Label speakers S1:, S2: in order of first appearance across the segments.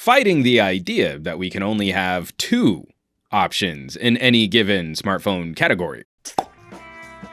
S1: fighting the idea that we can only have two options in any given smartphone category.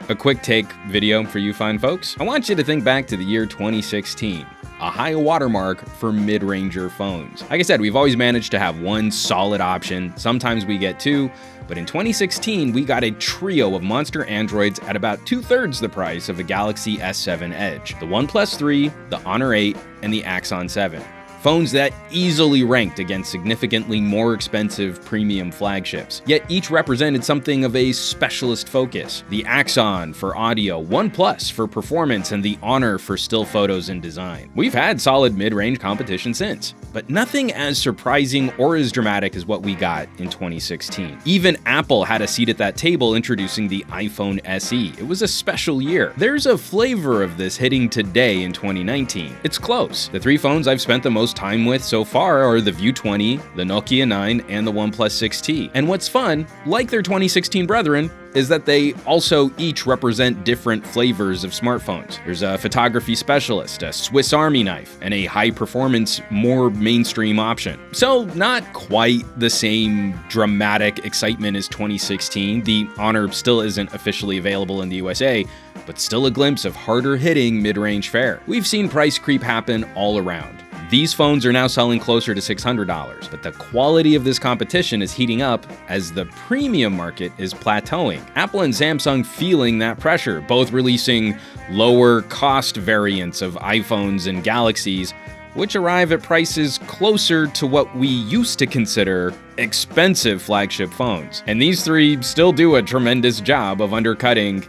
S1: A quick take video for you fine folks. I want you to think back to the year 2016, a high watermark for mid-ranger phones. Like I said, we've always managed to have one solid option. Sometimes we get two, but in 2016, we got a trio of monster Androids at about 2/3 the price of the Galaxy S7 Edge, the OnePlus 3, the Honor 8, and the Axon 7. Phones that easily ranked against significantly more expensive premium flagships, yet each represented something of a specialist focus. The Axon for audio, OnePlus for performance, and the Honor for still photos and design. We've had solid mid-range competition since, but nothing as surprising or as dramatic as what we got in 2016. Even Apple had a seat at that table introducing the iPhone SE. It was a special year. There's a flavor of this hitting today in 2019. It's close. The three phones I've spent the most time with so far are the View 20, the Nokia 9, and the OnePlus 6T. And what's fun, like their 2016 brethren, is that they also each represent different flavors of smartphones. There's a photography specialist, a Swiss Army knife, and a high-performance, more mainstream option. So not quite the same dramatic excitement as 2016. The Honor still isn't officially available in the USA, but still a glimpse of harder-hitting mid-range fare. We've seen price creep happen all around. These phones are now selling closer to $600, but the quality of this competition is heating up as the premium market is plateauing. Apple and Samsung feeling that pressure, both releasing lower cost variants of iPhones and Galaxies, which arrive at prices closer to what we used to consider expensive flagship phones. And these three still do a tremendous job of undercutting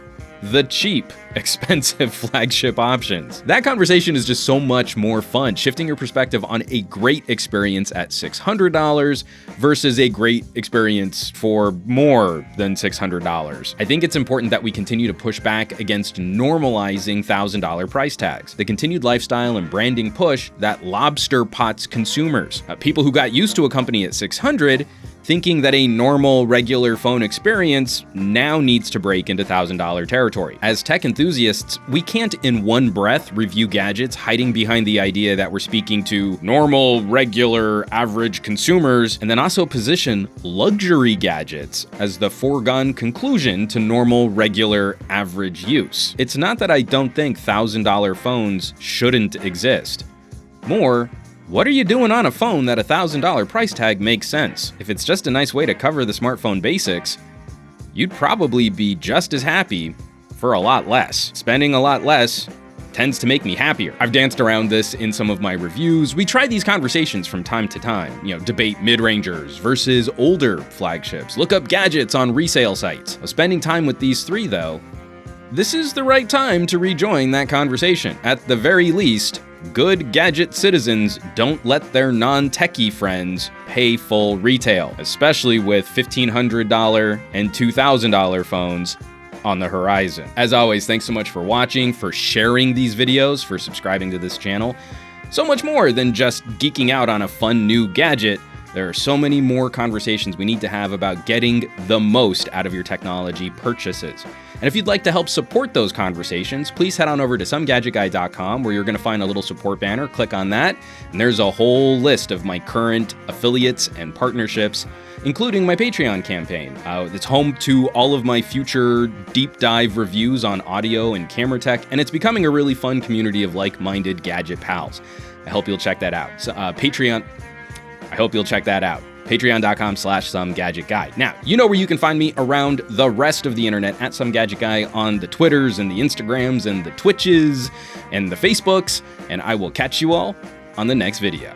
S1: the cheap, expensive flagship options. That conversation is just so much more fun, shifting your perspective on a great experience at $600 versus a great experience for more than $600. I think it's important that we continue to push back against normalizing $1,000 price tags. The continued lifestyle and branding push that lobster pots consumers. People who got used to a company at $600 thinking that a normal, regular phone experience now needs to break into $1,000 territory. As tech enthusiasts, we can't in one breath review gadgets hiding behind the idea that we're speaking to normal, regular, average consumers, and then also position luxury gadgets as the foregone conclusion to normal, regular, average use. It's not that I don't think $1,000 phones shouldn't exist. More, what are you doing on a phone that a $1,000 price tag makes sense? If it's just a nice way to cover the smartphone basics, you'd probably be just as happy for a lot less. Spending a lot less tends to make me happier. I've danced around this in some of my reviews. We try these conversations from time to time. Debate mid-rangers versus older flagships. Look up gadgets on resale sites. Spending time with these three, though, this is the right time to rejoin that conversation. At the very least, good gadget citizens don't let their non-techie friends pay full retail, especially with $1,500 and $2,000 phones on the horizon. As always, thanks so much for watching, for sharing these videos, for subscribing to this channel. So much more than just geeking out on a fun new gadget. There are so many more conversations we need to have about getting the most out of your technology purchases. And if you'd like to help support those conversations, please head on over to SomeGadgetGuy.com, where you're going to find a little support banner. Click on that, and there's a whole list of my current affiliates and partnerships, including my Patreon campaign. It's home to all of my future deep dive reviews on audio and camera tech, and it's becoming a really fun community of like-minded gadget pals. I hope you'll check that out. I hope you'll check that out. Patreon.com/SomeGadgetGuy. Now, you know where you can find me around the rest of the internet at SomeGadgetGuy on the Twitters and the Instagrams and the Twitches and the Facebooks, and I will catch you all on the next video.